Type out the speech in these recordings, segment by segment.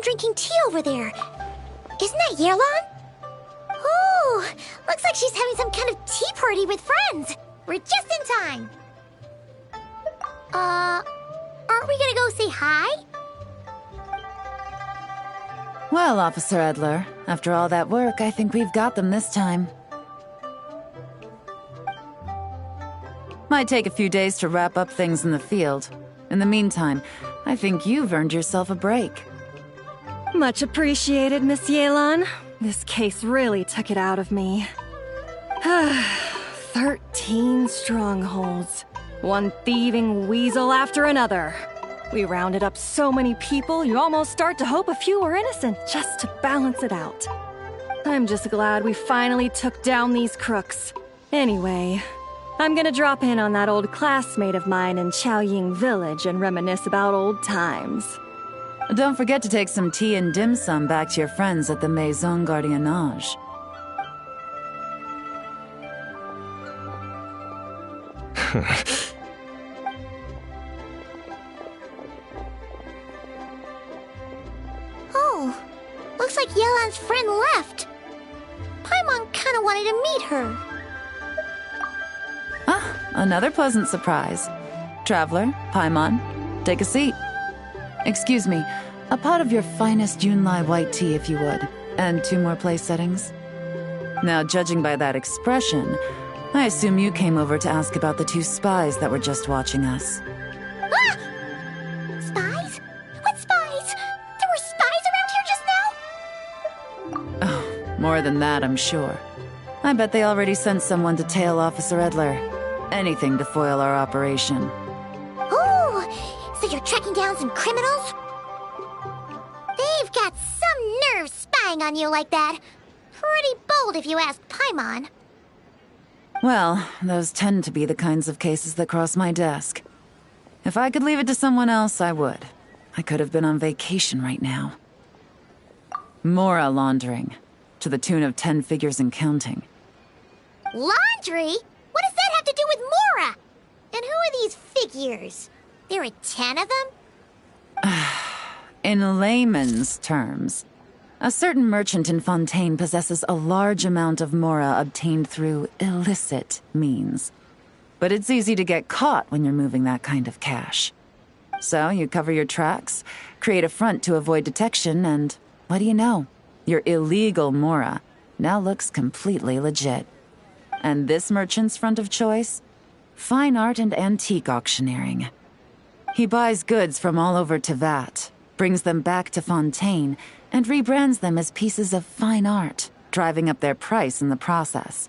Drinking tea over there. Isn't that Yelan? Oh, looks like she's having some kind of tea party with friends. We're just in time. Aren't we gonna go say hi? Well, Officer Edler, after all that work, I think we've got them this time. Might take a few days to wrap up things in the field. In the meantime, I think you've earned yourself a break. Much appreciated, Miss Yelan. This case really took it out of me. 13 strongholds. One thieving weasel after another. We rounded up so many people, you almost start to hope a few were innocent, just to balance it out. I'm just glad we finally took down these crooks. Anyway, I'm gonna drop in on that old classmate of mine in Chaoying Village and reminisce about old times. Don't forget to take some tea and dim sum back to your friends at the Maison Gardiennage. Oh, looks like Yelan's friend left. Paimon kinda wanted to meet her. Ah, another pleasant surprise. Traveler, Paimon, take a seat. Excuse me, a pot of your finest Yunlai white tea, if you would, and 2 more place settings. Now, judging by that expression, I assume you came over to ask about the 2 spies that were just watching us. Ah! Spies? What spies? There were spies around here just now? Oh, more than that, I'm sure. I bet they already sent someone to tail Officer Edler. Anything to foil our operation. Oh, so you're tracking down some criminals? They've got some nerve spying on you like that. Pretty bold if you ask Paimon. Well, those tend to be the kinds of cases that cross my desk. If I could leave it to someone else, I would. I could have been on vacation right now. Mora laundering, to the tune of 10 figures and counting. Laundry? What does that have to do with Mora? And who are these figures? There are 10 of them? In layman's terms, a certain merchant in Fontaine possesses a large amount of Mora obtained through illicit means. But it's easy to get caught when you're moving that kind of cash. So you cover your tracks, create a front to avoid detection, and what do you know? Your illegal Mora now looks completely legit. And this merchant's front of choice? Fine art and antique auctioneering. He buys goods from all over Tevat, brings them back to Fontaine, and rebrands them as pieces of fine art, driving up their price in the process.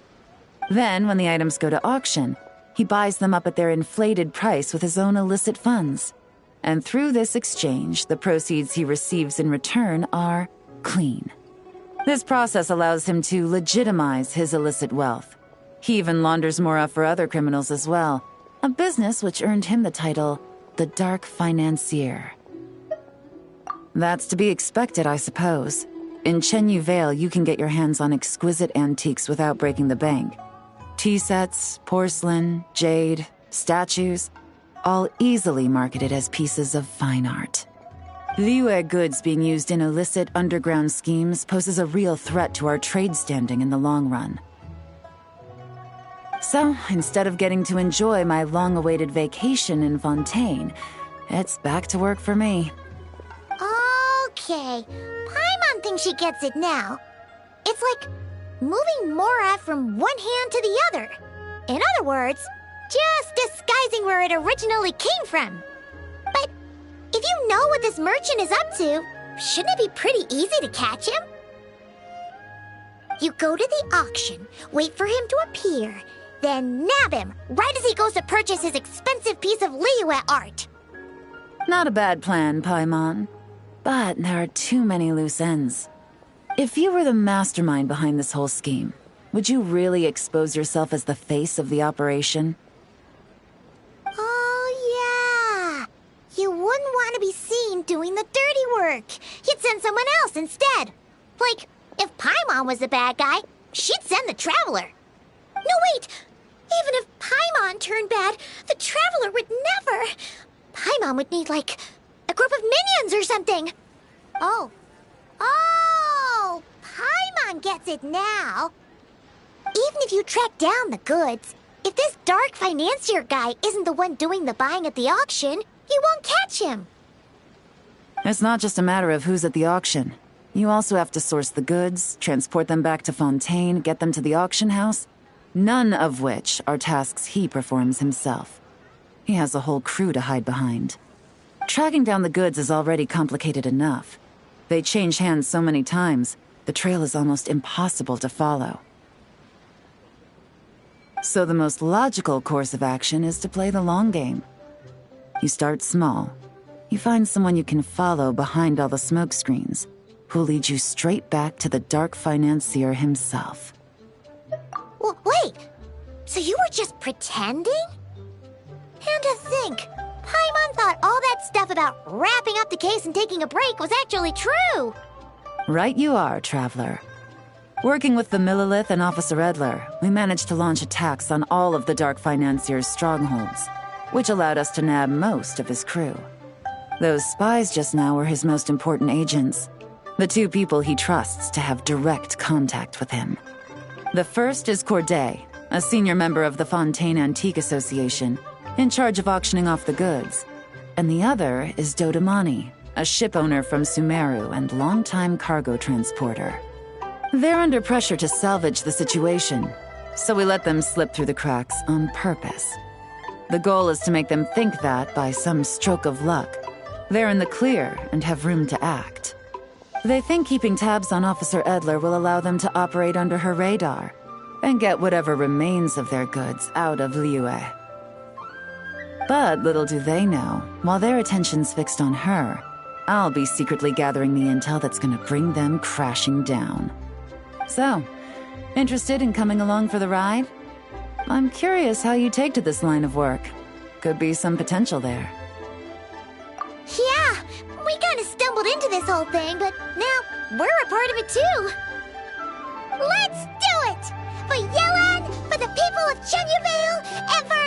Then, when the items go to auction, he buys them up at their inflated price with his own illicit funds. And through this exchange, the proceeds he receives in return are clean. This process allows him to legitimize his illicit wealth. He even launders Mora for other criminals as well, a business which earned him the title, the Dark Financier. That's to be expected, I suppose. In Chenyu Vale, you can get your hands on exquisite antiques without breaking the bank. Tea sets, porcelain, jade, statues, all easily marketed as pieces of fine art. Liyue goods being used in illicit underground schemes poses a real threat to our trade standing in the long run. So, instead of getting to enjoy my long-awaited vacation in Fontaine, it's back to work for me. Okay, Paimon thinks she gets it now. It's like moving Mora from one hand to the other. In other words, just disguising where it originally came from. But if you know what this merchant is up to, shouldn't it be pretty easy to catch him? You go to the auction, wait for him to appear, then nab him right as he goes to purchase his expensive piece of Liyue art. Not a bad plan, Paimon. But there are too many loose ends. If you were the mastermind behind this whole scheme, would you really expose yourself as the face of the operation? Oh, yeah. You wouldn't want to be seen doing the dirty work. You'd send someone else instead. Like, if Paimon was the bad guy, she'd send the Traveler. No, wait! Even if Paimon turned bad, the Traveler would never. Paimon would need, like, a group of minions or something. Oh. Oh! Paimon gets it now. Even if you track down the goods, if this dark financier guy isn't the one doing the buying at the auction, you won't catch him. It's not just a matter of who's at the auction. You also have to source the goods, transport them back to Fontaine, get them to the auction house, none of which are tasks he performs himself. He has a whole crew to hide behind. Tracking down the goods is already complicated enough. They change hands so many times, the trail is almost impossible to follow. So the most logical course of action is to play the long game. You start small. You find someone you can follow behind all the smoke screens, who'll lead you straight back to the dark financier himself. Wait, so you were just pretending? And to think, Paimon thought all that stuff about wrapping up the case and taking a break was actually true. Right you are, Traveler. Working with the Millilith and Officer Edler, we managed to launch attacks on all of the Dark Financier's strongholds, which allowed us to nab most of his crew. Those spies just now were his most important agents, the two people he trusts to have direct contact with him. The first is Corday, a senior member of the Fontaine Antique Association, in charge of auctioning off the goods. And the other is Dodamani, a ship owner from Sumeru and longtime cargo transporter. They're under pressure to salvage the situation, so we let them slip through the cracks on purpose. The goal is to make them think that, by some stroke of luck, they're in the clear and have room to act. They think keeping tabs on Officer Edler will allow them to operate under her radar and get whatever remains of their goods out of Liyue. But little do they know, while their attention's fixed on her, I'll be secretly gathering the intel that's gonna bring them crashing down. So, interested in coming along for the ride? I'm curious how you take to this line of work. Could be some potential there. Yeah, we kind of stumbled into this whole thing, but now we're a part of it too. Let's do it! For Yelan, for the people of Chenyavale, and for,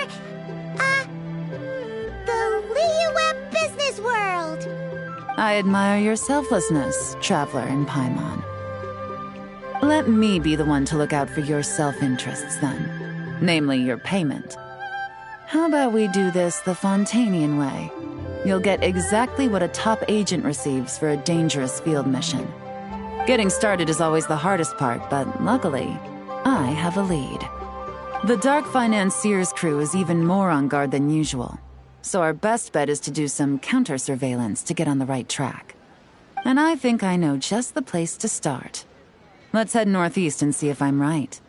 the Liyue business world. I admire your selflessness, Traveler in Paimon. Let me be the one to look out for your self-interests then, namely your payment. How about we do this the Fontainian way? You'll get exactly what a top agent receives for a dangerous field mission. Getting started is always the hardest part, but luckily, I have a lead. The Dark Financier's crew is even more on guard than usual, so our best bet is to do some counter-surveillance to get on the right track. And I think I know just the place to start. Let's head northeast and see if I'm right.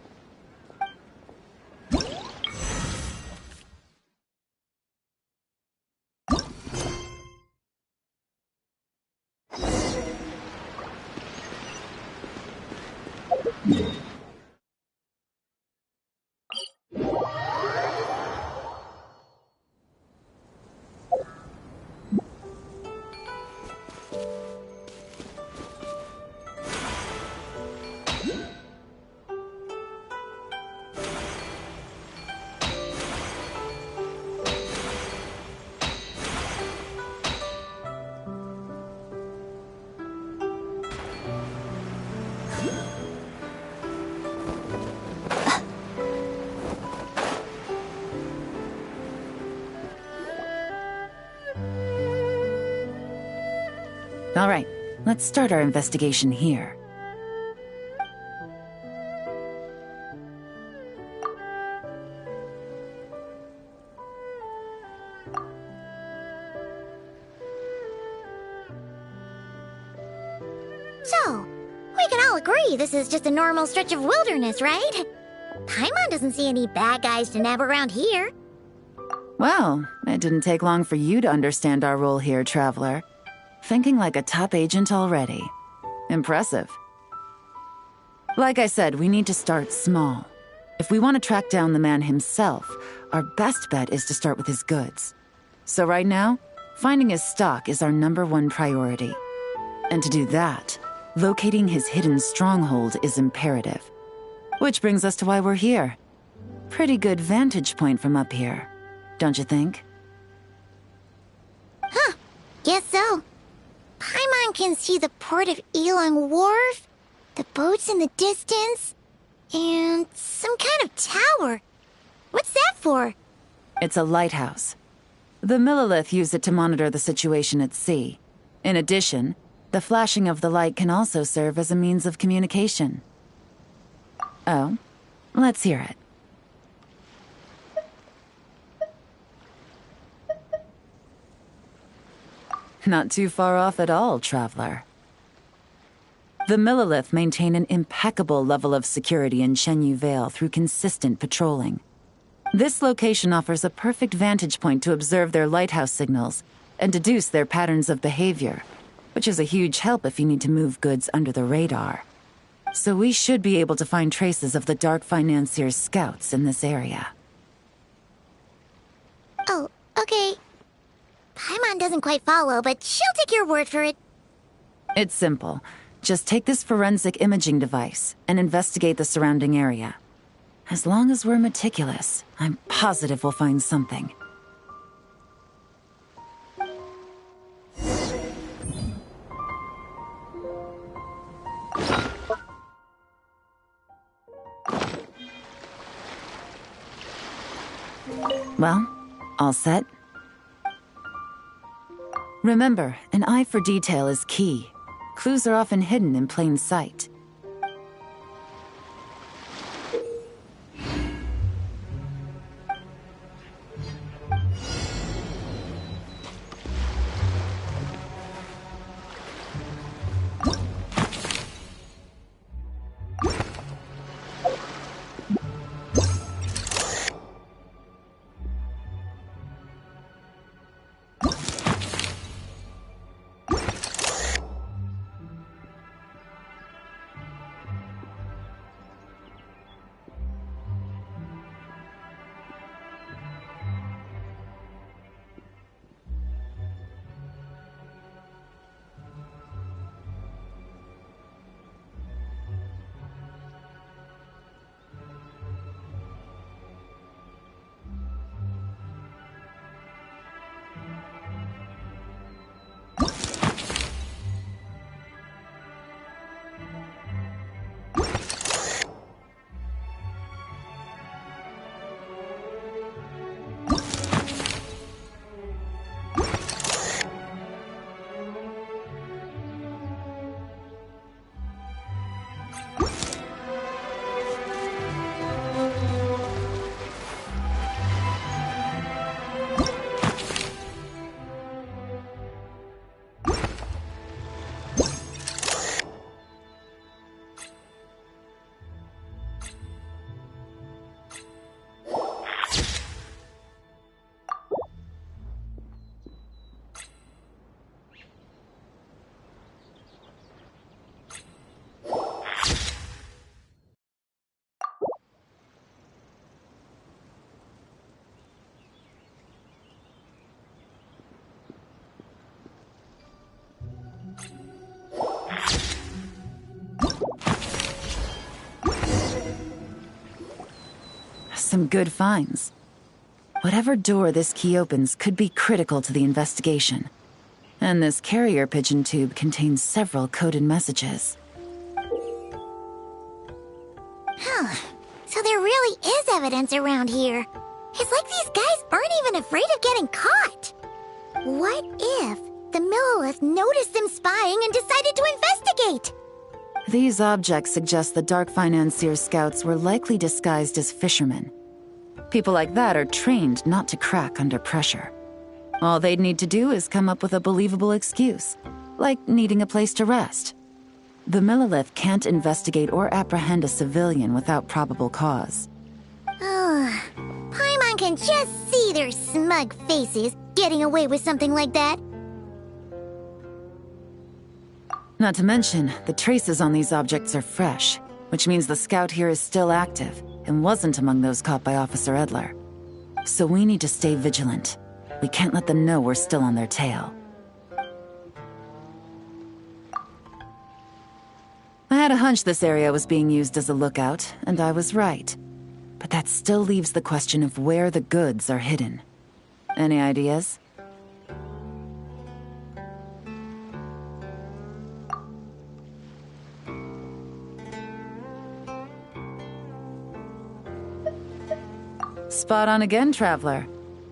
All right, let's start our investigation here. So, we can all agree this is just a normal stretch of wilderness, right? Paimon doesn't see any bad guys to nab around here. Well, it didn't take long for you to understand our role here, Traveler. thinking like a top agent already. Impressive. Like I said, we need to start small. If we want to track down the man himself, our best bet is to start with his goods. So right now, finding his stock is our #1 priority. And to do that, locating his hidden stronghold is imperative. Which brings us to why we're here. Pretty good vantage point from up here, don't you think? Huh, guess so. Paimon can see the port of Elong Wharf, the boats in the distance, and some kind of tower. What's that for? It's a lighthouse. The Millilith use it to monitor the situation at sea. In addition, the flashing of the light can also serve as a means of communication. Oh, let's hear it. Not too far off at all, traveler. The Millilith maintain an impeccable level of security in Shenyu Vale through consistent patrolling. This location offers a perfect vantage point to observe their lighthouse signals and deduce their patterns of behavior, which is a huge help if you need to move goods under the radar. So we should be able to find traces of the Dark Financier's scouts in this area. Oh, okay. Paimon doesn't quite follow, but she'll take your word for it. It's simple. Just take this forensic imaging device and investigate the surrounding area. As long as we're meticulous, I'm positive we'll find something. Well, all set? Remember, an eye for detail is key. Clues are often hidden in plain sight. Some good finds. Whatever door this key opens could be critical to the investigation. And this carrier pigeon tube contains several coded messages. Huh. So there really is evidence around here. It's like these guys aren't even afraid of getting caught. What if the Millilith noticed them spying and decided to investigate? These objects suggest the Dark Financier scouts were likely disguised as fishermen. People like that are trained not to crack under pressure. All they'd need to do is come up with a believable excuse, like needing a place to rest. The Millilith can't investigate or apprehend a civilian without probable cause. Ugh. Paimon can just see their smug faces getting away with something like that. Not to mention, the traces on these objects are fresh, which means the scout here is still active and wasn't among those caught by Officer Edler. So we need to stay vigilant. We can't let them know we're still on their tail. I had a hunch this area was being used as a lookout, and I was right. But that still leaves the question of where the goods are hidden. Any ideas? Spot on again, Traveler.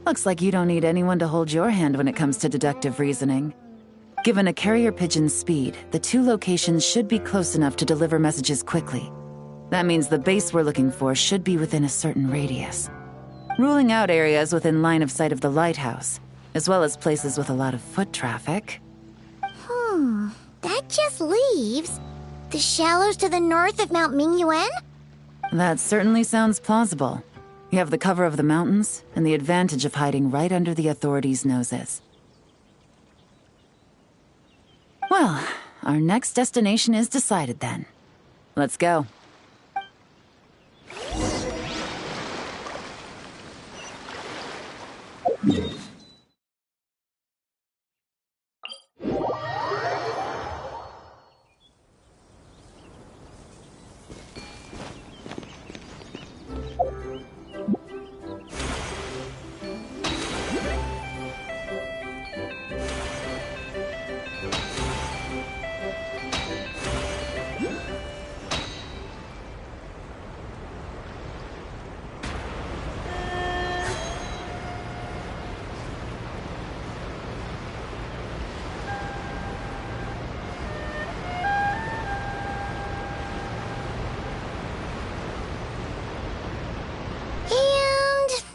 Looks like you don't need anyone to hold your hand when it comes to deductive reasoning. Given a carrier pigeon's speed, the two locations should be close enough to deliver messages quickly. That means the base we're looking for should be within a certain radius. Ruling out areas within line of sight of the lighthouse, as well as places with a lot of foot traffic. That just leaves the shallows to the north of Mount Mingyuan? That certainly sounds plausible. You have the cover of the mountains, and the advantage of hiding right under the authorities' noses. Well, our next destination is decided then. Let's go.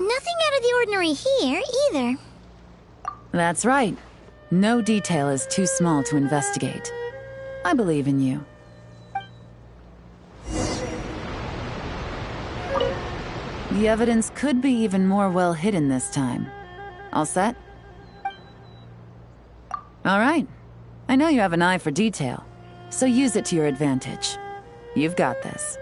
Nothing out of the ordinary here, either. That's right. No detail is too small to investigate. I believe in you. The evidence could be even more well hidden this time. All set? All right. I know you have an eye for detail, so use it to your advantage. You've got this.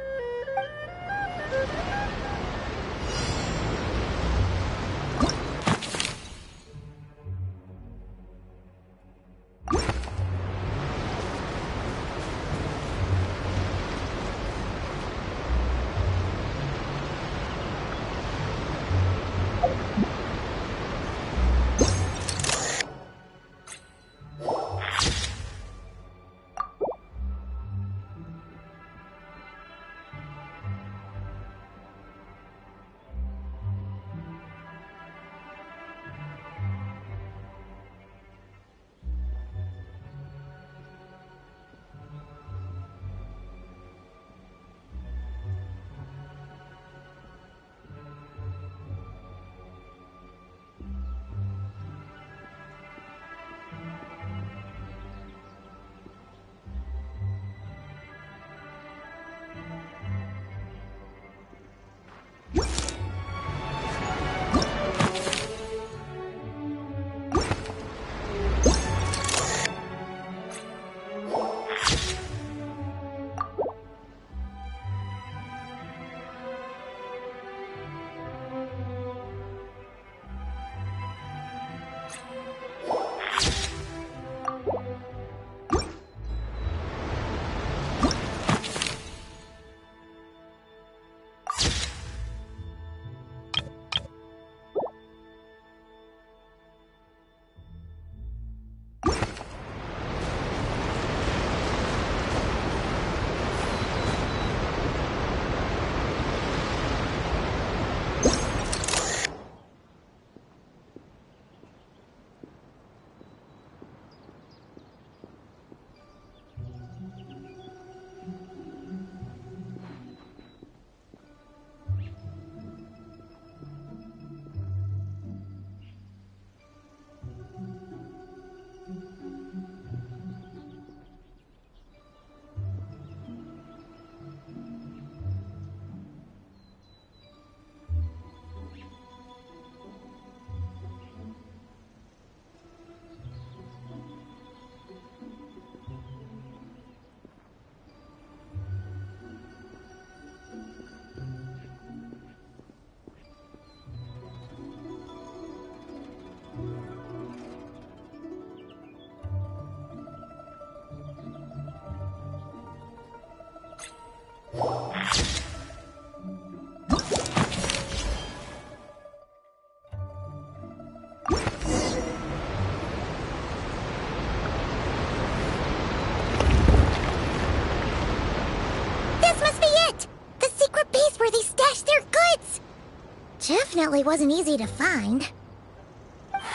definitely wasn't easy to find.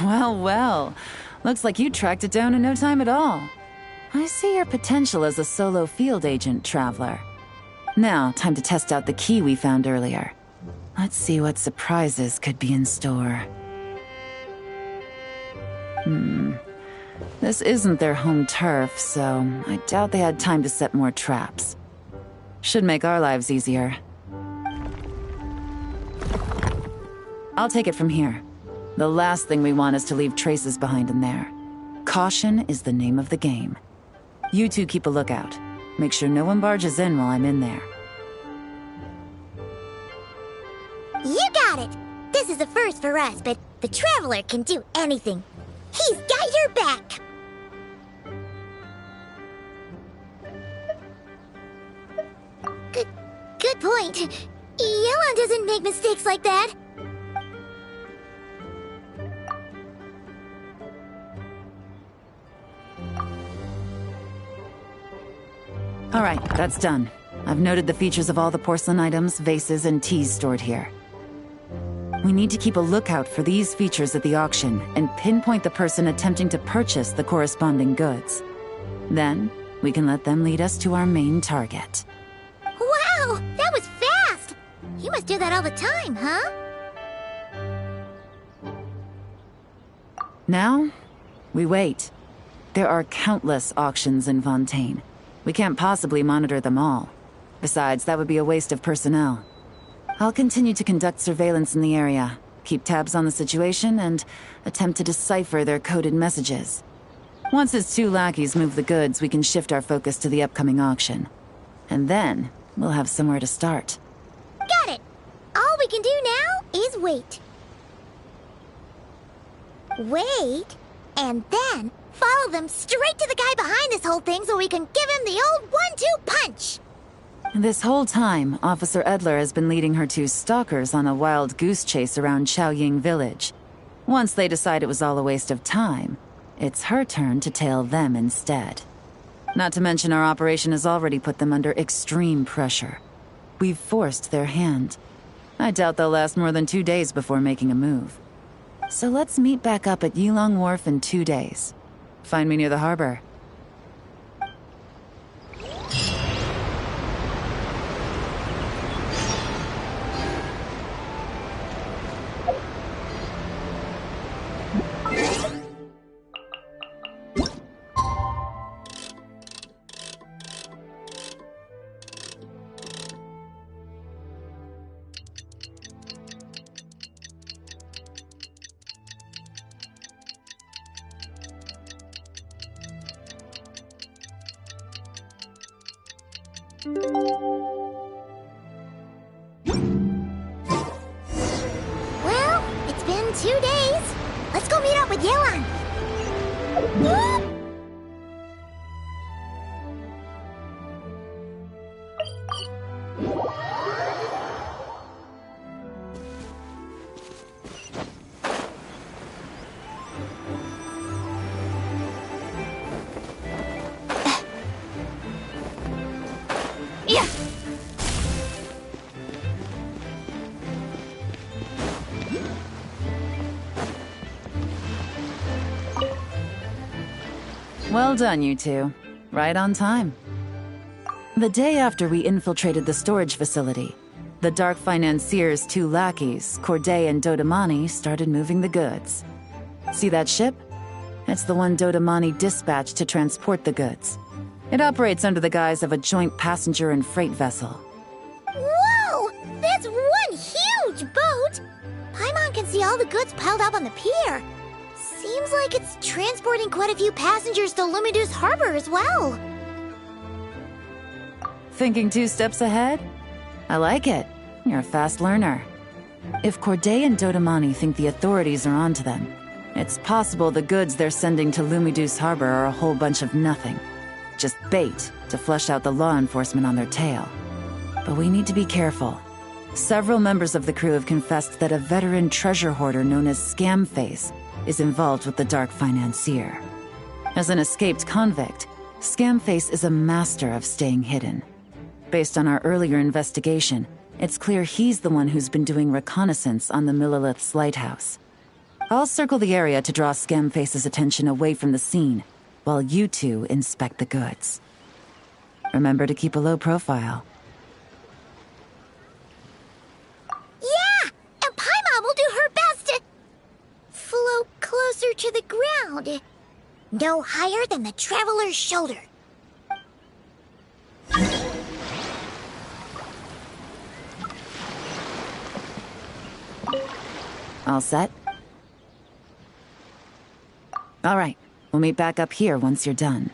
Well, well. Looks like you tracked it down in no time at all. I see your potential as a solo field agent, Traveler. Now, time to test out the key we found earlier. Let's see what surprises could be in store. This isn't their home turf, so I doubt they had time to set more traps. Should make our lives easier. I'll take it from here. The last thing we want is to leave traces behind in there. Caution is the name of the game. You two keep a lookout. Make sure no one barges in while I'm in there. You got it! This is a first for us, but the Traveler can do anything. He's got your back! Good point. Yelan doesn't make mistakes like that. All right, that's done. I've noted the features of all the porcelain items, vases, and teas stored here. We need to keep a lookout for these features at the auction and pinpoint the person attempting to purchase the corresponding goods. Then, we can let them lead us to our main target. Wow, that was fast! You must do that all the time, huh? Now, we wait. There are countless auctions in Fontaine. We can't possibly monitor them all. Besides, that would be a waste of personnel. I'll continue to conduct surveillance in the area, keep tabs on the situation, and attempt to decipher their coded messages. Once his two lackeys move the goods, we can shift our focus to the upcoming auction. And then, we'll have somewhere to start. Got it! All we can do now is wait. Wait, and then follow them straight to the guy behind this whole thing so we can give him the old 1-2 punch! This whole time, Officer Edler has been leading her two stalkers on a wild goose chase around Chaoying Village. Once they decide it was all a waste of time, it's her turn to tail them instead. Not to mention our operation has already put them under extreme pressure. We've forced their hand. I doubt they'll last more than 2 days before making a move. So let's meet back up at Yilong Wharf in 2 days. Find me near the harbor. Well, it's been 2 days. Let's go meet up with Yelan. Yeah. Well done, you two. Right on time. The day after we infiltrated the storage facility, the Dark Financier's two lackeys, Corday and Dodamani, started moving the goods. See that ship? It's the one Dodamani dispatched to transport the goods. It operates under the guise of a joint passenger and freight vessel. Whoa! That's one huge boat! Paimon can see all the goods piled up on the pier. Seems like it's transporting quite a few passengers to Lumidu's harbor as well. Thinking 2 steps ahead? I like it. You're a fast learner. If Corday and Dodamani think the authorities are onto them, it's possible the goods they're sending to Lumidu's harbor are a whole bunch of nothing. Just bait to flush out the law enforcement on their tail. But we need to be careful. Several members of the crew have confessed that a veteran treasure hoarder known as Scamface is involved with the Dark Financier. As an escaped convict, Scamface is a master of staying hidden. Based on our earlier investigation, It's clear he's the one who's been doing reconnaissance on the Millilith's lighthouse. I'll circle the area to draw Scamface's attention away from the scene, while you two inspect the goods. Remember to keep a low profile. Yeah! And Paimon will do her best to float closer to the ground. No higher than the traveler's shoulder. All set? All right, we'll meet back up here once you're done.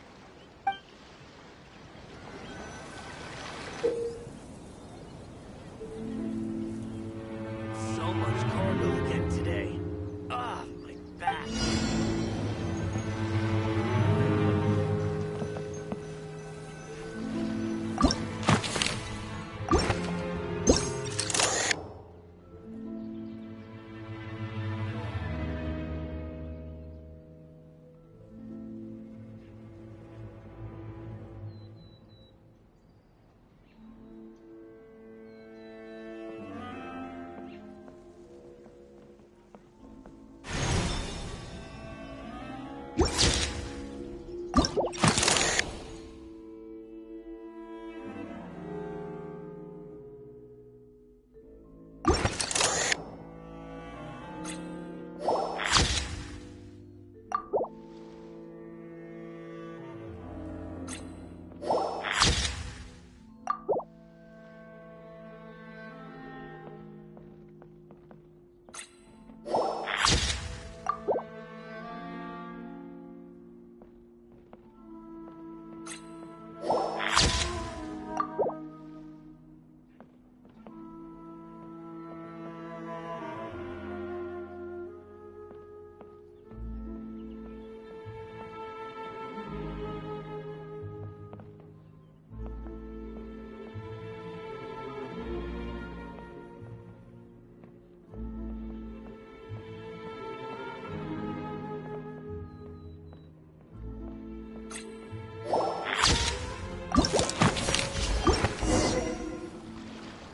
So much cargo again today. Ah, my back.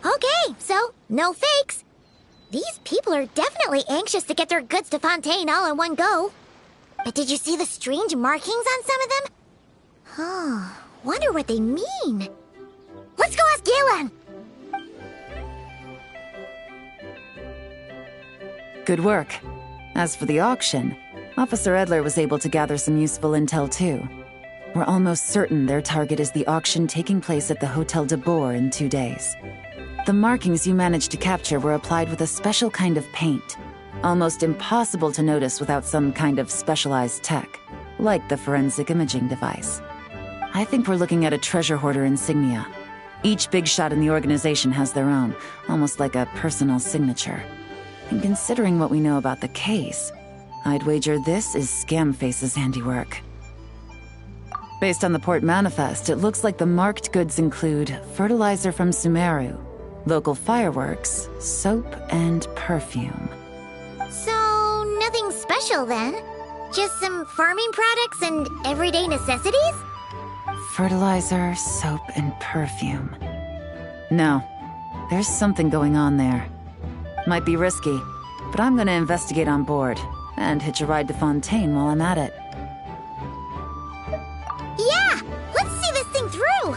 Okay, so no fakes. These people are definitely anxious to get their goods to Fontaine all in one go. But did you see the strange markings on some of them? Huh, wonder what they mean. Let's go ask Galen! Good work. As for the auction, Officer Edler was able to gather some useful intel too. We're almost certain their target is the auction taking place at the Hotel de Boer in 2 days. The markings you managed to capture were applied with a special kind of paint, almost impossible to notice without some kind of specialized tech, like the forensic imaging device. I think we're looking at a treasure hoarder insignia. Each big shot in the organization has their own, almost like a personal signature. And considering what we know about the case, I'd wager this is Scamface's handiwork. Based on the port manifest, it looks like the marked goods include fertilizer from Sumeru, local fireworks, soap, and perfume. So, nothing special then? Just some farming products and everyday necessities? Fertilizer, soap, and perfume. No, there's something going on there. Might be risky, but I'm gonna investigate on board, and hitch a ride to Fontaine while I'm at it. Yeah! Let's see this thing through!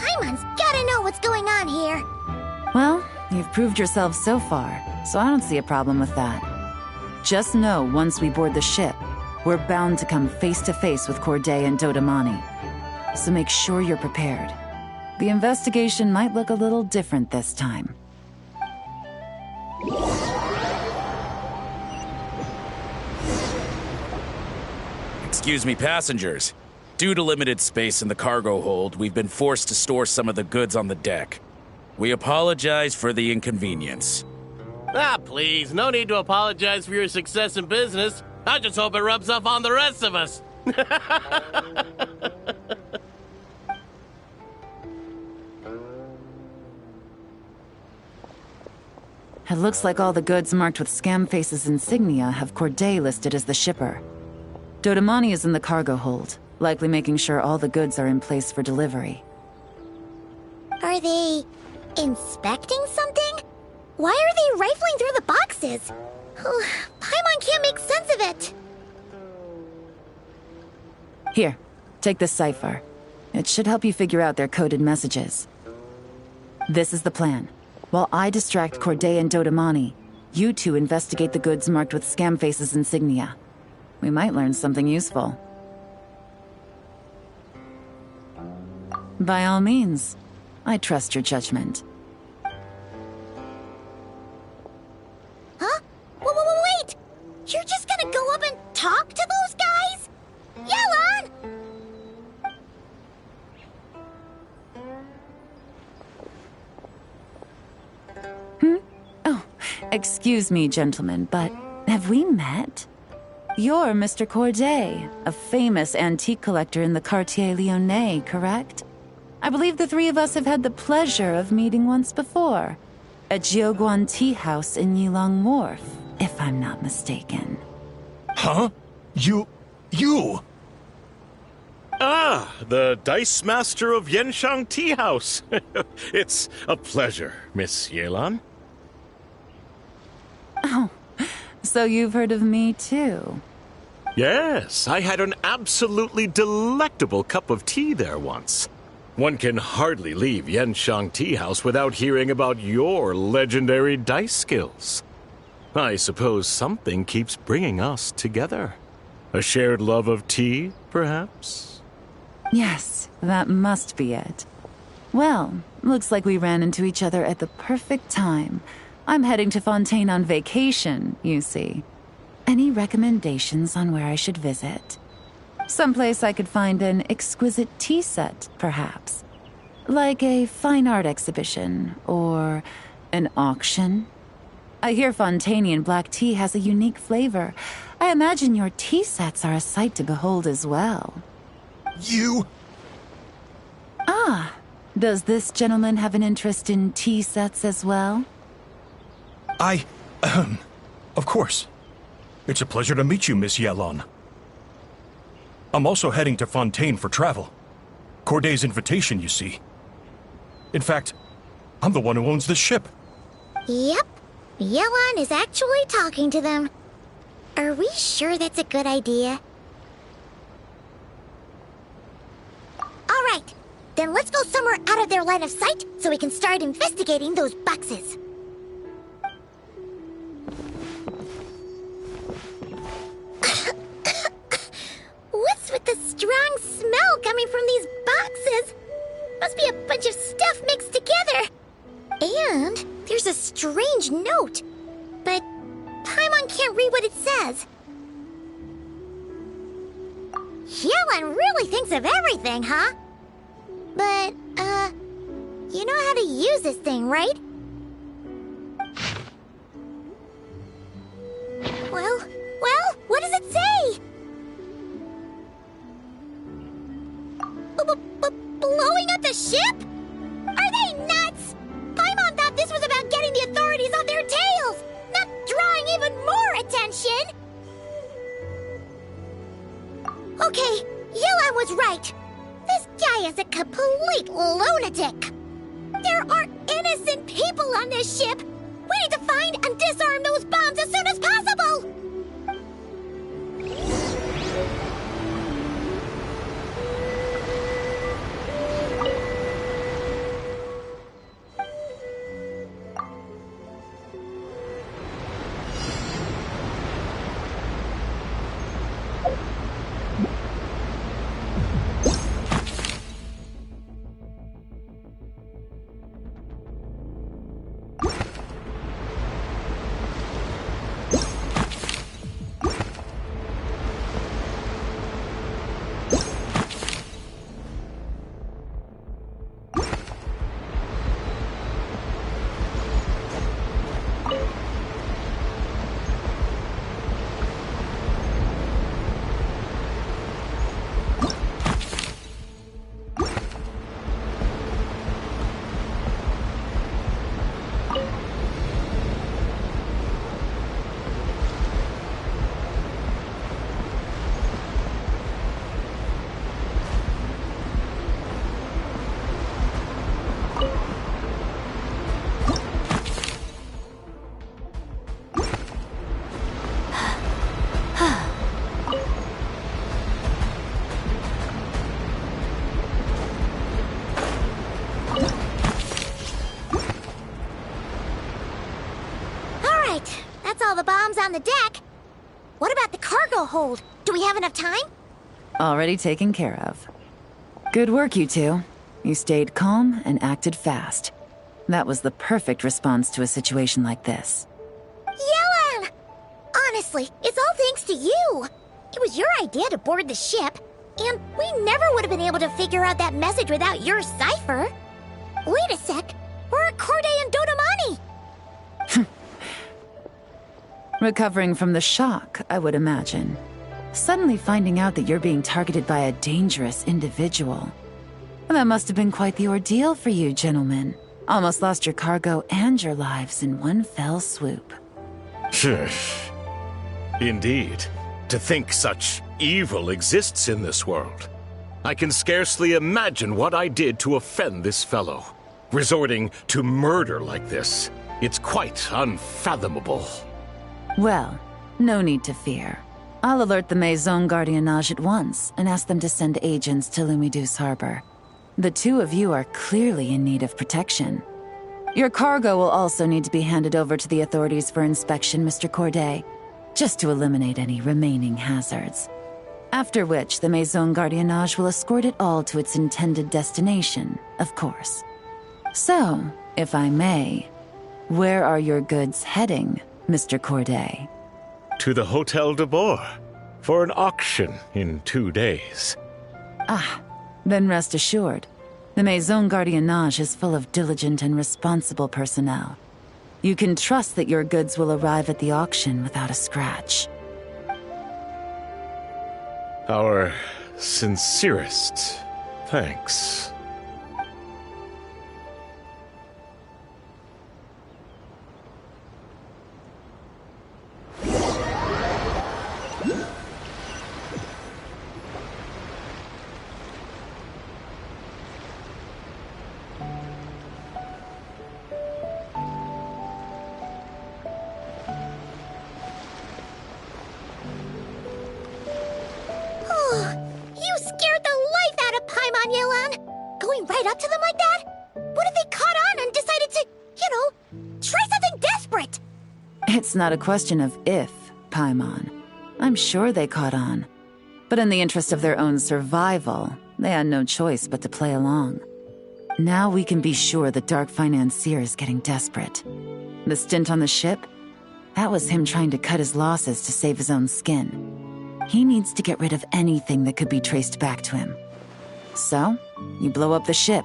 Paimon's gotta know what's going on here. Well, you've proved yourself so far, so I don't see a problem with that. Just know once we board the ship, we're bound to come face to face with Corday and Dodamani. So make sure you're prepared. The investigation might look a little different this time. Excuse me, passengers. Due to limited space in the cargo hold, we've been forced to store some of the goods on the deck. We apologize for the inconvenience. Ah, please, no need to apologize for your success in business. I just hope it rubs off on the rest of us. It looks like all the goods marked with Scamface's insignia have Corday listed as the shipper. Dodamani is in the cargo hold, likely making sure all the goods are in place for delivery. Are they Inspecting something? Why are they rifling through the boxes? Paimon can't make sense of it. Here, take this cipher. It should help you figure out their coded messages. This is the plan. While I distract Corday and Dodamani, you two investigate the goods marked with Scamface's insignia. We might learn something useful. By all means, I trust your judgment. Huh? Wait! You're just gonna go up and talk to those guys? Yelan! Oh, excuse me, gentlemen, but have we met? You're Mr. Corday, a famous antique collector in the Quartier Lyonnais, correct? I believe the three of us have had the pleasure of meeting once before, at Jiuguan Tea House in Yilong Wharf, if I'm not mistaken. Huh? You... Ah, the Dice Master of Yenshang Tea House. It's a pleasure, Miss Yelan. Oh, so you've heard of me too? Yes, I had an absolutely delectable cup of tea there once. One can hardly leave Yenshang Tea House without hearing about your legendary dice skills. I suppose something keeps bringing us together. A shared love of tea, perhaps? Yes, that must be it. Well, looks like we ran into each other at the perfect time. I'm heading to Fontaine on vacation, you see. Any recommendations on where I should visit? Someplace I could find an exquisite tea set, perhaps. Like a fine art exhibition, or an auction. I hear Fontainian black tea has a unique flavor. I imagine your tea sets are a sight to behold as well. You... Ah, does this gentleman have an interest in tea sets as well? Of course. It's a pleasure to meet you, Miss Yelan. I'm also heading to Fontaine for travel. Corday's invitation, you see. In fact, I'm the one who owns this ship. Yep. Yelan is actually talking to them. Are we sure that's a good idea? Alright, then let's go somewhere out of their line of sight so we can start investigating those boxes. What's with the strong smell coming from these boxes? Must be a bunch of stuff mixed together. And there's a strange note, but Paimon can't read what it says. Yelan really thinks of everything, huh? But, you know how to use this thing, right? Well, what does it say? Blowing up the ship? Are they nuts? Paimon thought this was about getting the authorities on their tails, not drawing even more attention. Okay, Yelan was right. This guy is a complete lunatic. There are innocent people on this ship. We need to find and disarm those bombs as soon as possible. all the bombs on the deck. What about the cargo hold? Do we have enough time? Already taken care of. Good work, you two. You stayed calm and acted fast. That was the perfect response to a situation like this. Yelan! Honestly, it's all thanks to you. It was your idea to board the ship, and we never would have been able to figure out that message without your cipher. Wait a sec. We're at Corday and Dodamani. Recovering from the shock, I would imagine. Suddenly finding out that you're being targeted by a dangerous individual. That must have been quite the ordeal for you, gentlemen. Almost lost your cargo and your lives in one fell swoop. Indeed. To think such evil exists in this world. I can scarcely imagine what I did to offend this fellow. Resorting to murder like this. It's quite unfathomable. Well, no need to fear. I'll alert the Maison Gardiennage at once and ask them to send agents to Lumidus Harbor. The two of you are clearly in need of protection. Your cargo will also need to be handed over to the authorities for inspection, Mr. Corday, just to eliminate any remaining hazards. After which, the Maison Gardiennage will escort it all to its intended destination, of course. So, if I may, where are your goods heading, Mr. Corday? To the Hotel de Boer for an auction in 2 days. Then rest assured, the Maison Gardiennage is full of diligent and responsible personnel. You can trust that your goods will arrive at the auction without a scratch. Our sincerest thanks. You scared the life out of Paimon, Yelan! Going right up to them like that? What if they caught on and decided to, try something desperate? It's not a question of if, Paimon. I'm sure they caught on. But in the interest of their own survival, they had no choice but to play along. Now we can be sure the Dark Financier is getting desperate. The stint on the ship? That was him trying to cut his losses to save his own skin. He needs to get rid of anything that could be traced back to him. So, you blow up the ship.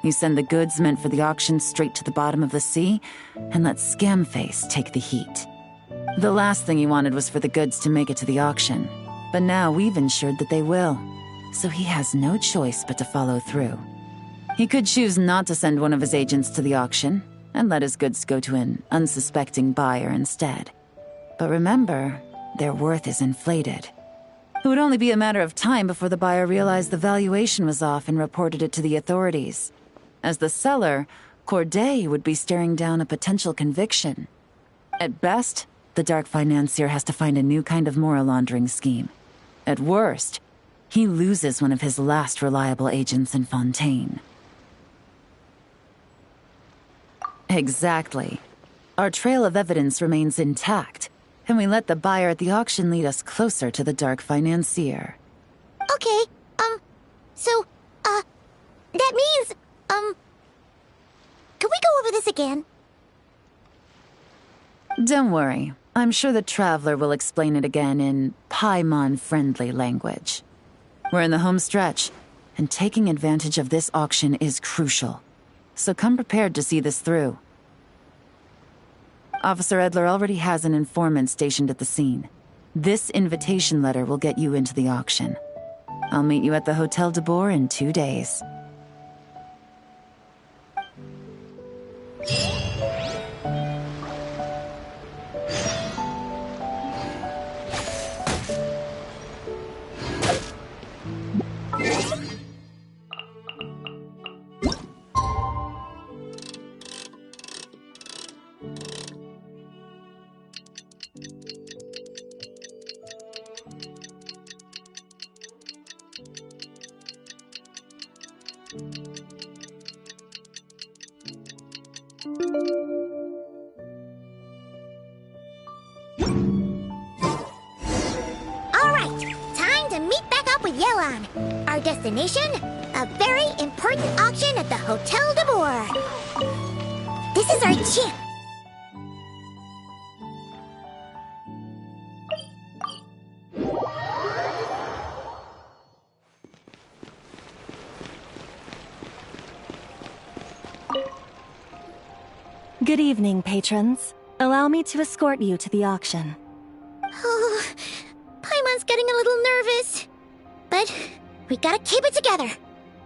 You send the goods meant for the auction straight to the bottom of the sea, and let Scamface take the heat. The last thing he wanted was for the goods to make it to the auction, but now we've ensured that they will, so he has no choice but to follow through. He could choose not to send one of his agents to the auction, and let his goods go to an unsuspecting buyer instead. But remember, their worth is inflated. It would only be a matter of time before the buyer realized the valuation was off and reported it to the authorities. As the seller, Corday would be staring down a potential conviction. At best, the Dark Financier has to find a new kind of moral laundering scheme. At worst, he loses one of his last reliable agents in Fontaine. Exactly. Our trail of evidence remains intact, and we let the buyer at the auction lead us closer to the Dark Financier. Okay, that means, can we go over this again? Don't worry. I'm sure the Traveler will explain it again in Paimon-friendly language. We're in the home stretch, and taking advantage of this auction is crucial. So come prepared to see this through. Officer Edler already has an informant stationed at the scene. This invitation letter will get you into the auction. I'll meet you at the Hotel de Boer in 2 days. destination, a very important auction at the Hotel de Boer. This is our chance. Good evening, patrons. Allow me to escort you to the auction. Oh, Paimon's getting a little nervous. But we gotta keep it together.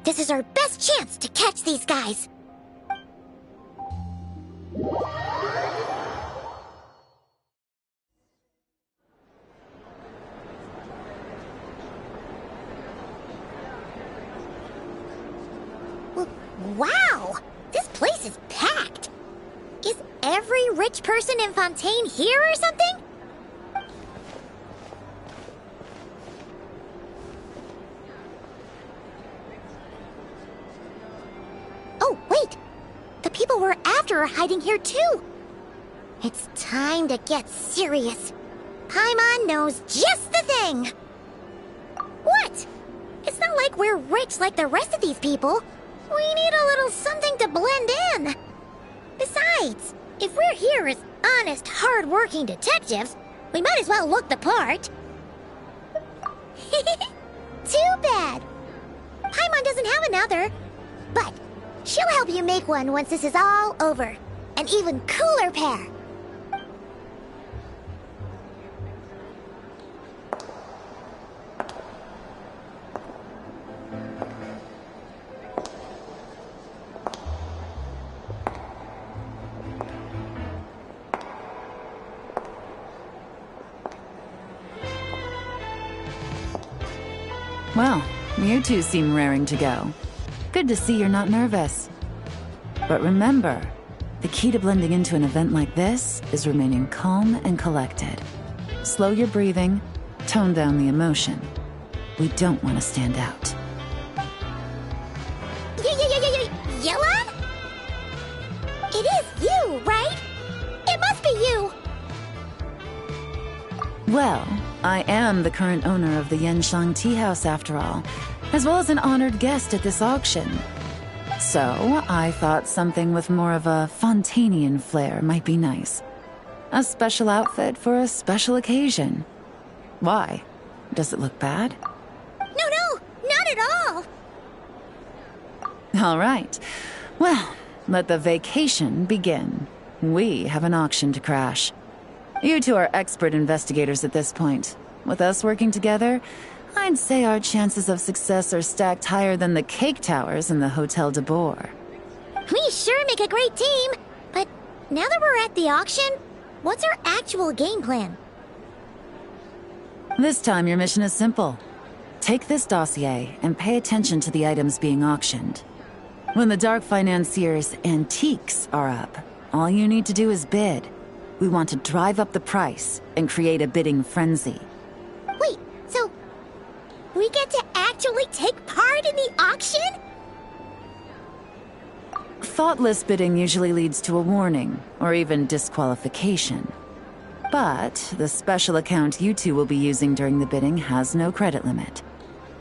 This is our best chance to catch these guys. Wow! This place is packed! Is every rich person in Fontaine here or something? Oh, wait! The people we're after are hiding here too! It's time to get serious. Paimon knows just the thing! What? It's not like we're rich like the rest of these people. We need a little something to blend in. Besides, if we're here as honest, hard-working detectives, we might as well look the part. Too bad. Paimon doesn't have another, but she'll help you make one once this is all over. An even cooler pair. Well, you two seem raring to go. Good to see you're not nervous. But remember, the key to blending into an event like this is remaining calm and collected. Slow your breathing, tone down the emotion. We don't want to stand out. Yelan? It is you, right? It must be you! Well, I am the current owner of the Genshin Tea House after all, as well as an honored guest at this auction. So, I thought something with more of a Fontainian flair might be nice. A special outfit for a special occasion. Why? Does it look bad? No, not at all! All right. Well, let the vacation begin. We have an auction to crash. You two are expert investigators at this point. With us working together, I'd say our chances of success are stacked higher than the cake towers in the Hotel de Boer. We sure make a great team, but now that we're at the auction, what's our actual game plan? This time your mission is simple. Take this dossier and pay attention to the items being auctioned. When the Dark Financier's antiques are up, all you need to do is bid. We want to drive up the price and create a bidding frenzy. Wait, so we get to actually take part in the auction? Thoughtless bidding usually leads to a warning, or even disqualification. But the special account you two will be using during the bidding has no credit limit.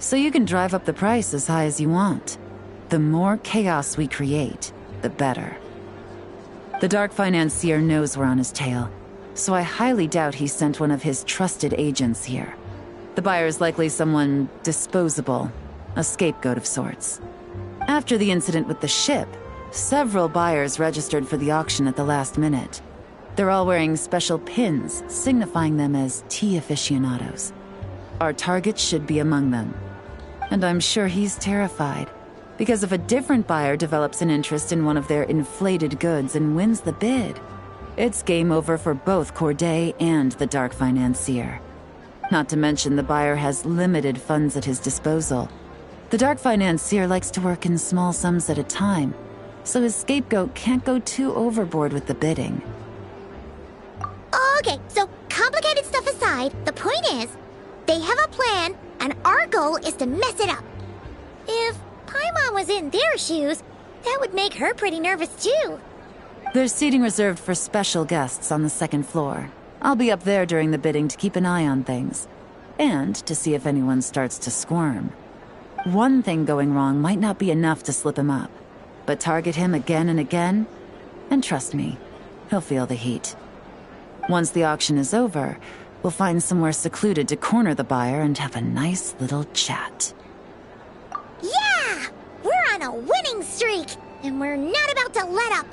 So you can drive up the price as high as you want. The more chaos we create, the better. The Dark Financier knows we're on his tail, so I highly doubt he sent one of his trusted agents here. The buyer is likely someone disposable, a scapegoat of sorts. After the incident with the ship, several buyers registered for the auction at the last minute. They're all wearing special pins, signifying them as tea aficionados. Our target should be among them. And I'm sure he's terrified. Because if a different buyer develops an interest in one of their inflated goods and wins the bid, it's game over for both Corday and the Dark Financier. Not to mention the buyer has limited funds at his disposal. The Dark Financier likes to work in small sums at a time, so his scapegoat can't go too overboard with the bidding. Okay, so complicated stuff aside, the point is, they have a plan, and our goal is to mess it up. If Paimon was in their shoes, that would make her pretty nervous too. There's seating reserved for special guests on the second floor. I'll be up there during the bidding to keep an eye on things. And to see if anyone starts to squirm. One thing going wrong might not be enough to slip him up, but target him again and again, and trust me, he'll feel the heat. Once the auction is over, we'll find somewhere secluded to corner the buyer and have a nice little chat. Yeah! We're on a winning streak, and we're not about to let up.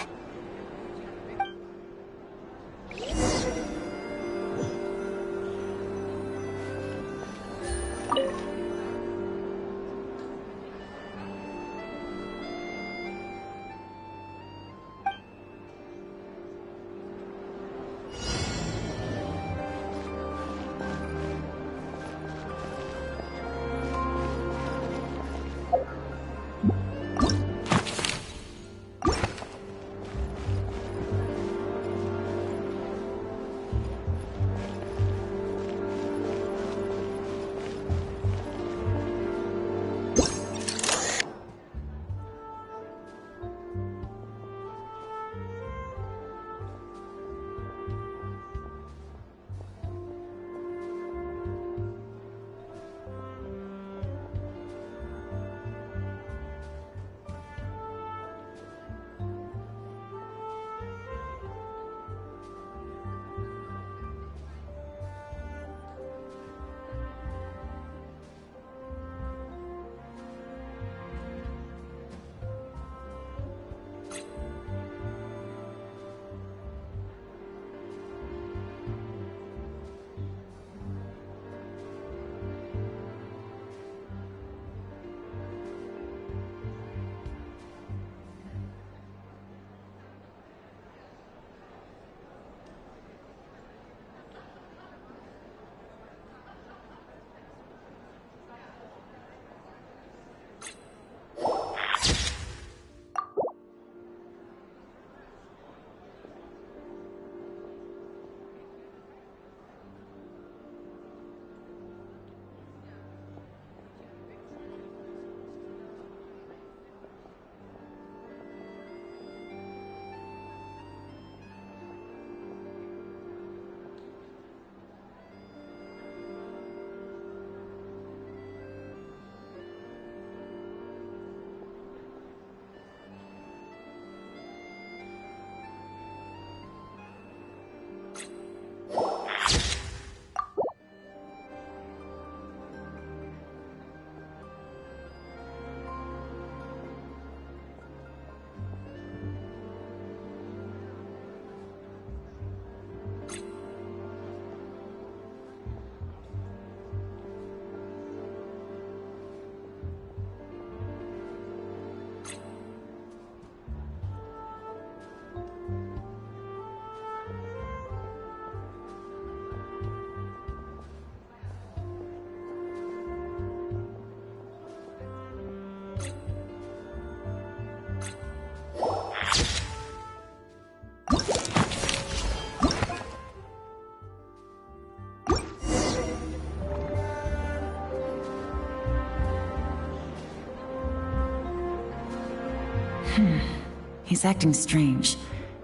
He's acting strange,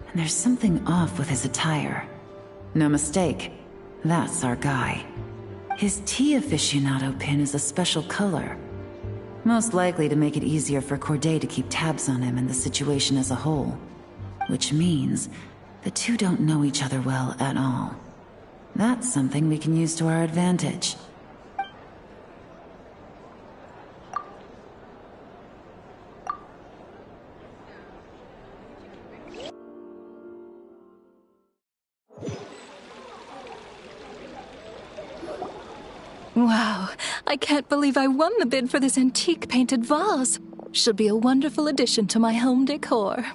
and there's something off with his attire. No mistake, that's our guy. His tea aficionado pin is a special color. Most likely to make it easier for Corday to keep tabs on him and the situation as a whole. Which means the two don't know each other well at all. That's something we can use to our advantage. Wow, I can't believe I won the bid for this antique painted vase. Should be a wonderful addition to my home decor.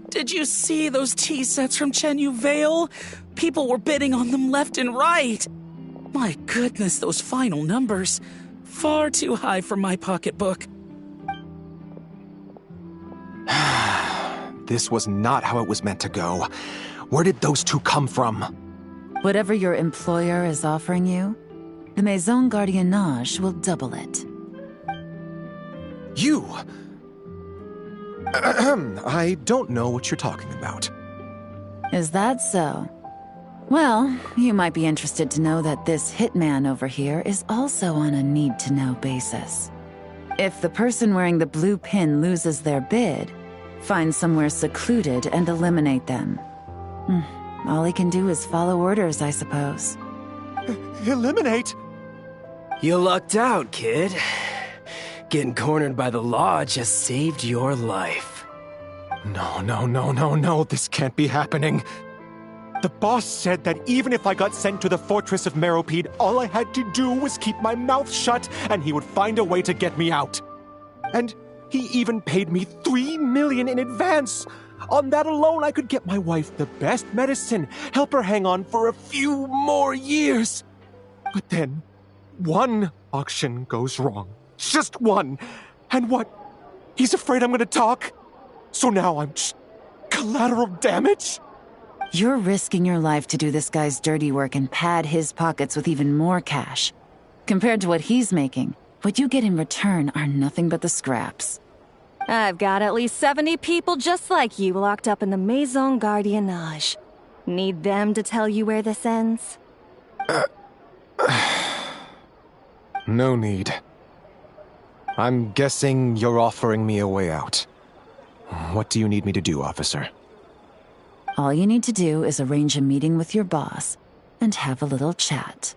Did you see those tea sets from Chenyu Vale? People were bidding on them left and right. My goodness, those final numbers. Far too high for my pocketbook. This was not how it was meant to go. Where did those two come from? Whatever your employer is offering you, the Maison Gardiennage will double it. You! I don't know what you're talking about. Is that so? Well, you might be interested to know that this hitman over here is also on a need-to-know basis. If the person wearing the blue pin loses their bid, find somewhere secluded and eliminate them. All he can do is follow orders, I suppose. Eliminate? You lucked out, kid. Getting cornered by the law just saved your life. No, this can't be happening. The boss said that even if I got sent to the fortress of Meropide, all I had to do was keep my mouth shut and he would find a way to get me out. And he even paid me $3 million in advance. On that alone, I could get my wife the best medicine, help her hang on for a few more years. But then, one auction goes wrong. Just one. And what? He's afraid I'm gonna talk? So now I'm just collateral damage? You're risking your life to do this guy's dirty work and pad his pockets with even more cash. Compared to what he's making, what you get in return are nothing but the scraps. I've got at least 70 people just like you locked up in the Maison Gardiennage. Need them to tell you where this ends? No need. I'm guessing you're offering me a way out. What do you need me to do, officer? All you need to do is arrange a meeting with your boss and have a little chat.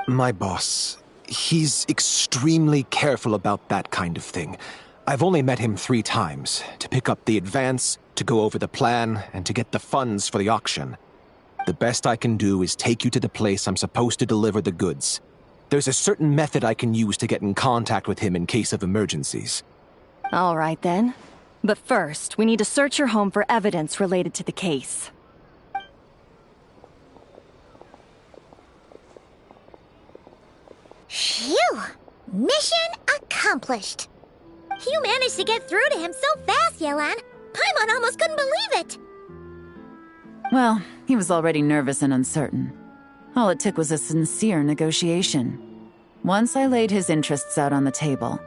My boss, he's extremely careful about that kind of thing. I've only met him 3 times, to pick up the advance, to go over the plan, and to get the funds for the auction. The best I can do is take you to the place I'm supposed to deliver the goods. There's a certain method I can use to get in contact with him in case of emergencies. All right then. But first, we need to search your home for evidence related to the case. Phew! Mission accomplished. You managed to get through to him so fast, Yelan. Paimon almost couldn't believe it. Well, he was already nervous and uncertain. All it took was a sincere negotiation. Once I laid his interests out on the table,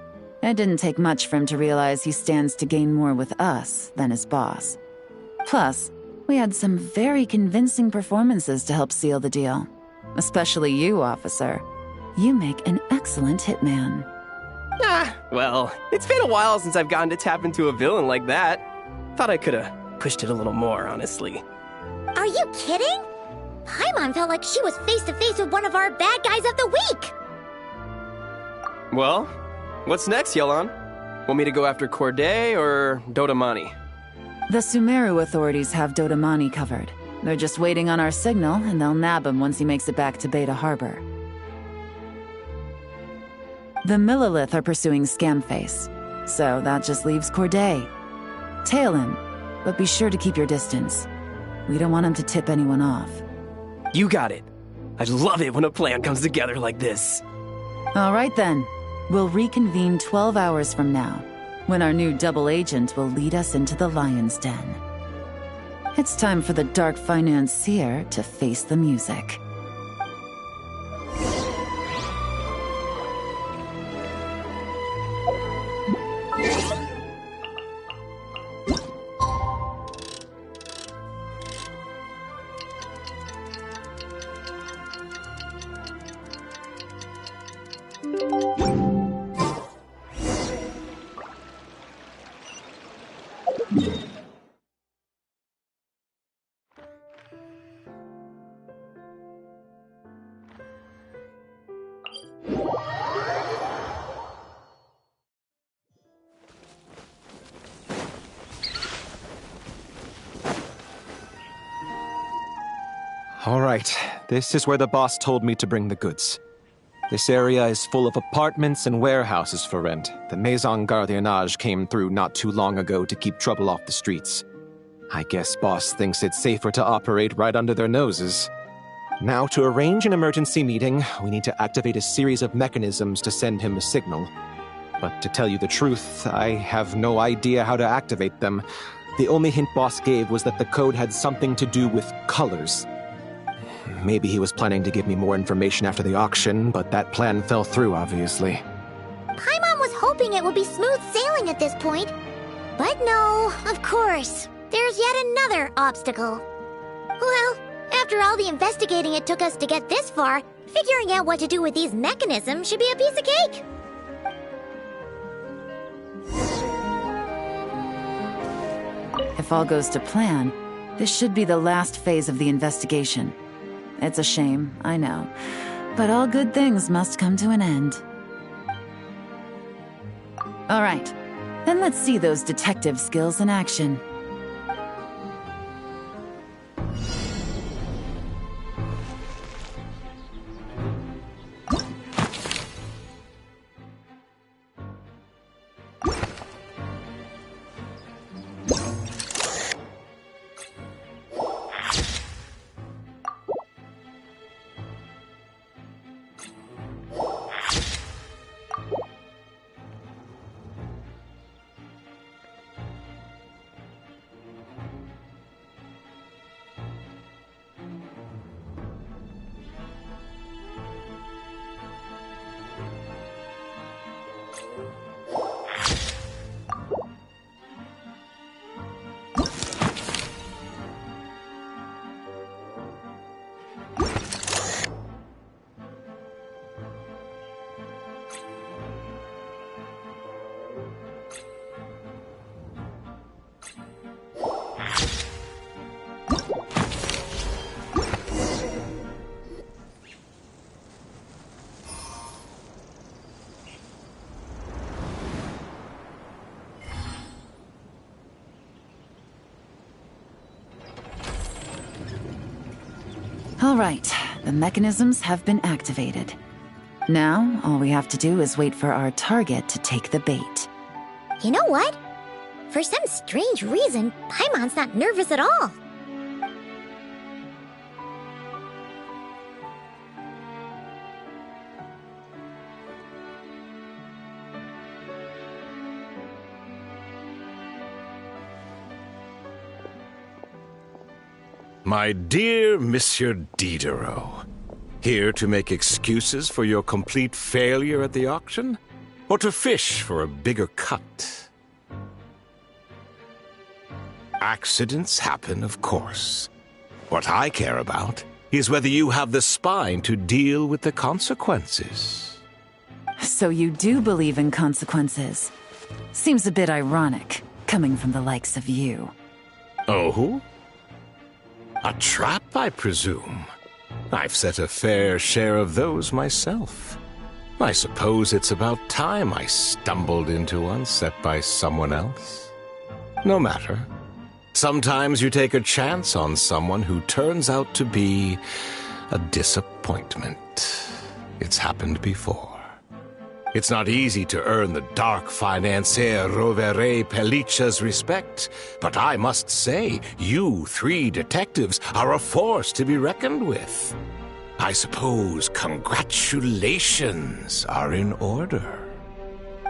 it didn't take much for him to realize he stands to gain more with us than his boss. Plus, we had some very convincing performances to help seal the deal. Especially you, officer. You make an excellent hitman. Well, it's been a while since I've gotten to tap into a villain like that. Thought I could've pushed it a little more, honestly. Are you kidding? Paimon felt like she was face to face with one of our bad guys of the week. Well, what's next, Yelan? Want me to go after Corday or Dodamani? The Sumeru authorities have Dodamani covered. They're just waiting on our signal, and they'll nab him once he makes it back to Beta Harbor. The Millilith are pursuing Scamface, so that just leaves Corday. Tail him, but be sure to keep your distance. We don't want him to tip anyone off. You got it. I love it when a plan comes together like this. All right then. We'll reconvene 12 hours from now, when our new double agent will lead us into the Lion's Den. It's time for the Dark Financier to face the music. All right, this is where the boss told me to bring the goods. This area is full of apartments and warehouses for rent. The Maison Gardiennage came through not too long ago to keep trouble off the streets. I guess boss thinks it's safer to operate right under their noses. Now, to arrange an emergency meeting, we need to activate a series of mechanisms to send him a signal. But to tell you the truth, I have no idea how to activate them. The only hint boss gave was that the code had something to do with colors. Maybe he was planning to give me more information after the auction, but that plan fell through, obviously. Paimon was hoping it would be smooth sailing at this point. But no, of course. There's yet another obstacle. Well, After all the investigating it took us to get this far, figuring out what to do with these mechanisms should be a piece of cake. If all goes to plan, this should be the last phase of the investigation. It's a shame, I know, but all good things must come to an end. All right, then let's see those detective skills in action. All right, the mechanisms have been activated. Now, all we have to do is wait for our target to take the bait. You know what? For some strange reason, Paimon's not nervous at all. My dear Monsieur Diderot, here to make excuses for your complete failure at the auction? Or to fish for a bigger cut? Accidents happen, of course. What I care about is whether you have the spine to deal with the consequences. So you do believe in consequences. Seems a bit ironic, coming from the likes of you. Oh? A trap, I presume. I've set a fair share of those myself. I suppose it's about time I stumbled into one set by someone else. No matter. Sometimes you take a chance on someone who turns out to be a disappointment. It's happened before. It's not easy to earn the dark financier Rovere Pelliccia's respect, but I must say, you three detectives are a force to be reckoned with. I suppose congratulations are in order.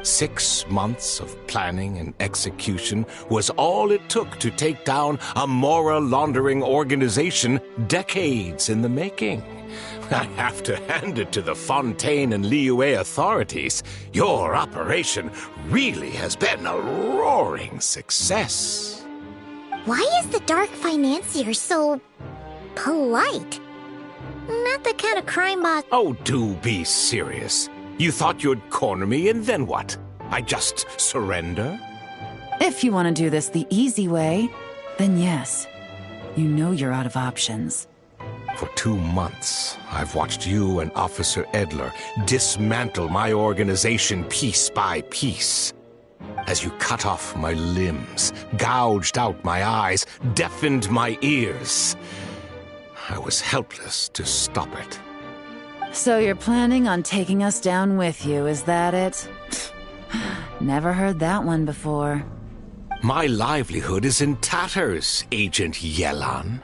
6 months of planning and execution was all it took to take down a Mora laundering organization decades in the making. I have to hand it to the Fontaine and Liyue authorities. Your operation really has been a roaring success. Why is the Dark Financier so polite? Not the kind of crime boss. Oh, do be serious. You thought you'd corner me, and then what? I just surrender? If you want to do this the easy way, then yes. You know you're out of options. For 2 months, I've watched you and Officer Edler dismantle my organization piece by piece. As you cut off my limbs, gouged out my eyes, deafened my ears, I was helpless to stop it. So you're planning on taking us down with you, is that it? Never heard that one before. My livelihood is in tatters, Agent Yelan.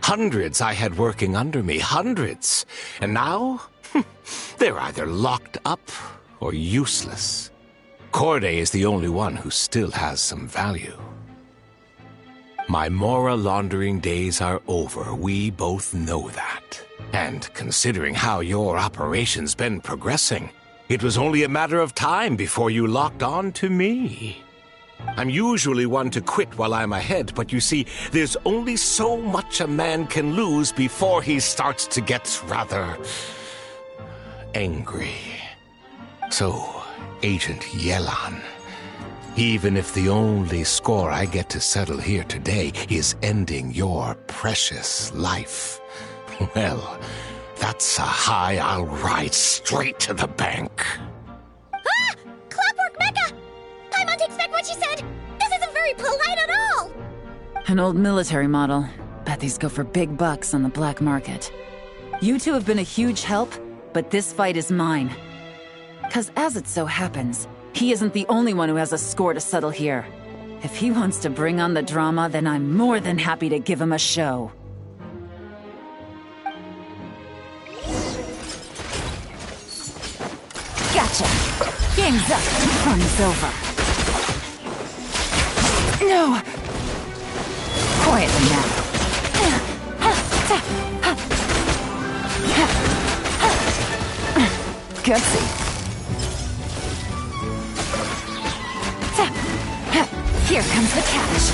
Hundreds I had working under me, hundreds. And now, they're either locked up or useless. Corday is the only one who still has some value. My Mora laundering days are over, we both know that. And considering how your operation's been progressing, it was only a matter of time before you locked on to me. I'm usually one to quit while I'm ahead, but you see, there's only so much a man can lose before he starts to get rather angry. So, Agent Yelan, even if the only score I get to settle here today is ending your precious life, well, that's a high I'll ride straight to the bank. Ah! Clockwork Mecha! Paimon takes back what she said! This isn't very polite at all! An old military model. Bet these go for big bucks on the black market. You two have been a huge help, but this fight is mine. 'Cause as it so happens, he isn't the only one who has a score to settle here. If he wants to bring on the drama, then I'm more than happy to give him a show. Gotcha! Game's up. Fun's over. No! Quietly now. Gutsy. Here comes the catch.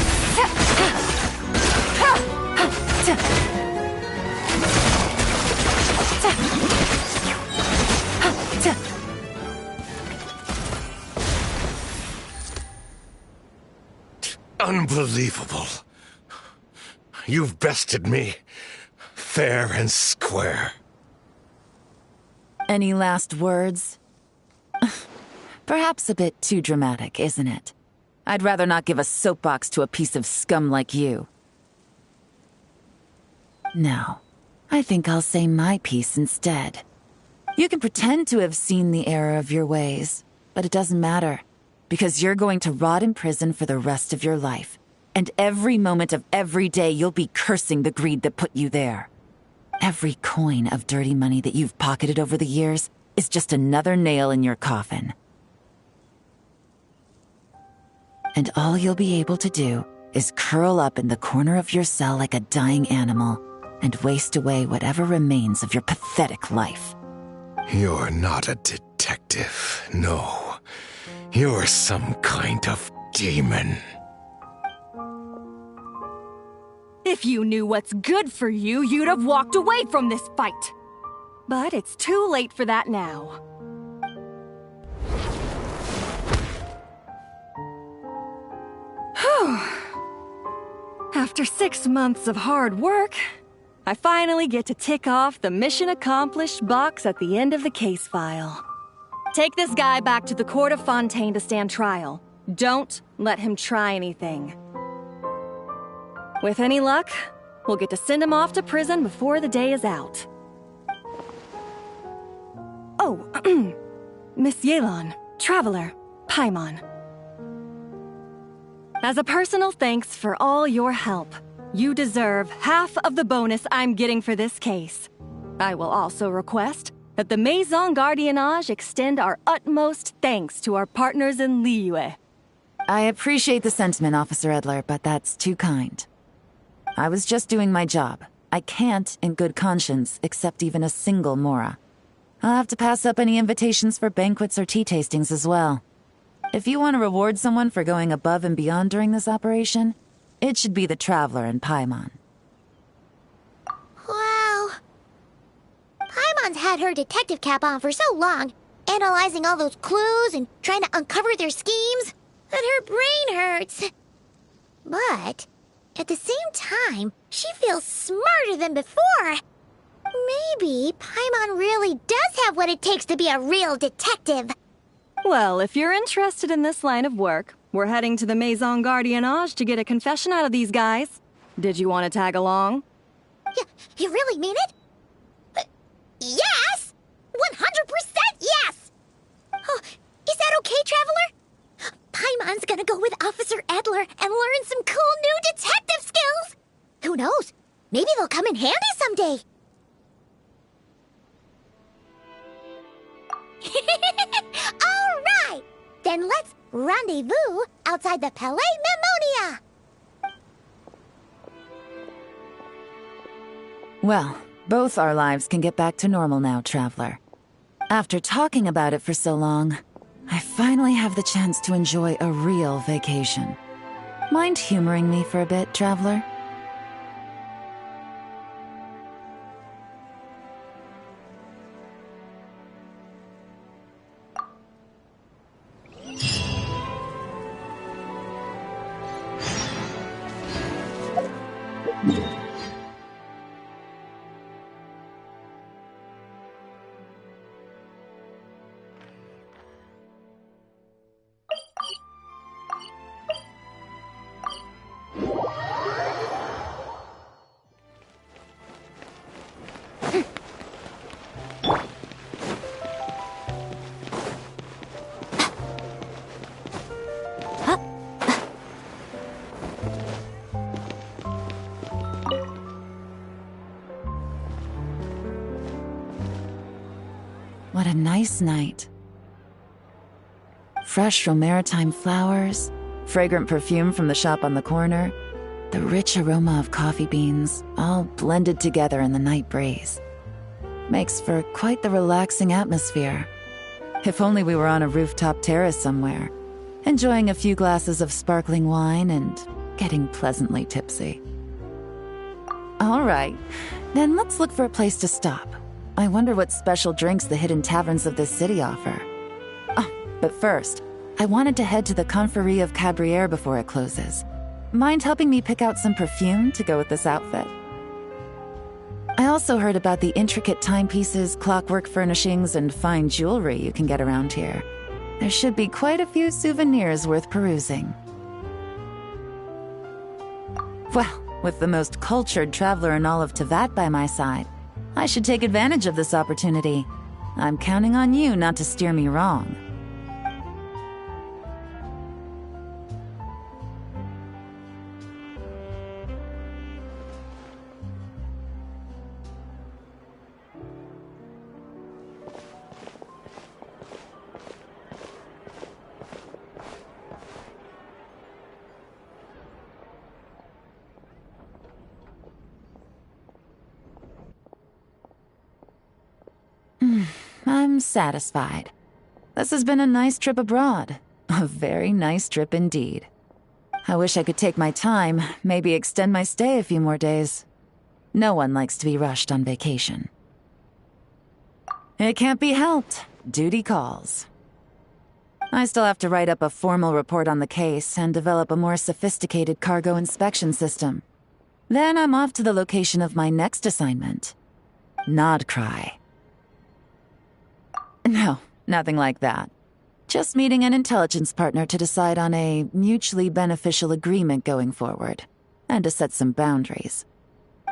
Unbelievable. You've bested me, fair and square. Any last words? Perhaps a bit too dramatic, isn't it? I'd rather not give a soapbox to a piece of scum like you. No, I think I'll say my piece instead. You can pretend to have seen the error of your ways, but it doesn't matter, because you're going to rot in prison for the rest of your life. And every moment of every day you'll be cursing the greed that put you there. Every coin of dirty money that you've pocketed over the years is just another nail in your coffin. And all you'll be able to do is curl up in the corner of your cell like a dying animal and waste away whatever remains of your pathetic life. You're not a detective, no. You're some kind of demon. If you knew what's good for you, you'd have walked away from this fight. But it's too late for that now. Whew. After 6 months of hard work, I finally get to tick off the mission accomplished box at the end of the case file. Take this guy back to the court of Fontaine to stand trial. Don't let him try anything. With any luck, we'll get to send him off to prison before the day is out. Oh, Miss Yelan, Traveler, Paimon. As a personal thanks for all your help, you deserve half of the bonus I'm getting for this case. I will also request that the Maison Gardiennage extend our utmost thanks to our partners in Liyue. I appreciate the sentiment, Officer Edler, but that's too kind. I was just doing my job. I can't, in good conscience, accept even a single Mora. I'll have to pass up any invitations for banquets or tea tastings as well. If you want to reward someone for going above and beyond during this operation, it should be the Traveler and Paimon. Wow. Paimon's had her detective cap on for so long, analyzing all those clues and trying to uncover their schemes, that her brain hurts. But at the same time, she feels smarter than before. Maybe Paimon really does have what it takes to be a real detective. Well, if you're interested in this line of work, we're heading to the Maison Gardiennage to get a confession out of these guys. Did you want to tag along? You really mean it? Yes! 100% yes! Oh, is that okay, Traveler? Paimon's gonna go with Officer Edler and learn some cool new detective skills! Who knows? Maybe they'll come in handy someday. All right! Then let's rendezvous outside the Palais Memonia! Well, both our lives can get back to normal now, Traveler. After talking about it for so long, I finally have the chance to enjoy a real vacation. Mind humoring me for a bit, traveler? What a nice night. Fresh maritime flowers, fragrant perfume from the shop on the corner, the rich aroma of coffee beans, all blended together in the night breeze. Makes for quite the relaxing atmosphere. If only we were on a rooftop terrace somewhere, enjoying a few glasses of sparkling wine and getting pleasantly tipsy. All right, then let's look for a place to stop. I wonder what special drinks the hidden taverns of this city offer. Oh, but first, I wanted to head to the Confrérie of Cabrières before it closes. Mind helping me pick out some perfume to go with this outfit? I also heard about the intricate timepieces, clockwork furnishings, and fine jewelry you can get around here. There should be quite a few souvenirs worth perusing. Well, with the most cultured traveler in all of Tevat by my side, I should take advantage of this opportunity. I'm counting on you not to steer me wrong. I'm satisfied. This has been a nice trip abroad. A very nice trip indeed. I wish I could take my time, maybe extend my stay a few more days. No one likes to be rushed on vacation. It can't be helped. Duty calls. I still have to write up a formal report on the case and develop a more sophisticated cargo inspection system. Then I'm off to the location of my next assignment. Nodcry. No, nothing like that. Just meeting an intelligence partner to decide on a mutually beneficial agreement going forward, and to set some boundaries.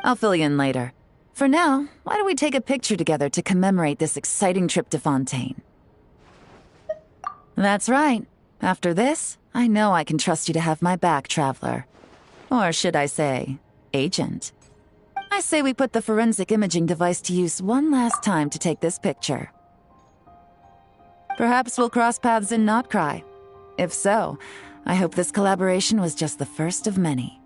I'll fill you in later. For now, why don't we take a picture together to commemorate this exciting trip to Fontaine? That's right. After this, I know I can trust you to have my back, traveler. Or should I say, agent. I say we put the forensic imaging device to use one last time to take this picture. Perhaps we'll cross paths in Notcry. If so, I hope this collaboration was just the first of many.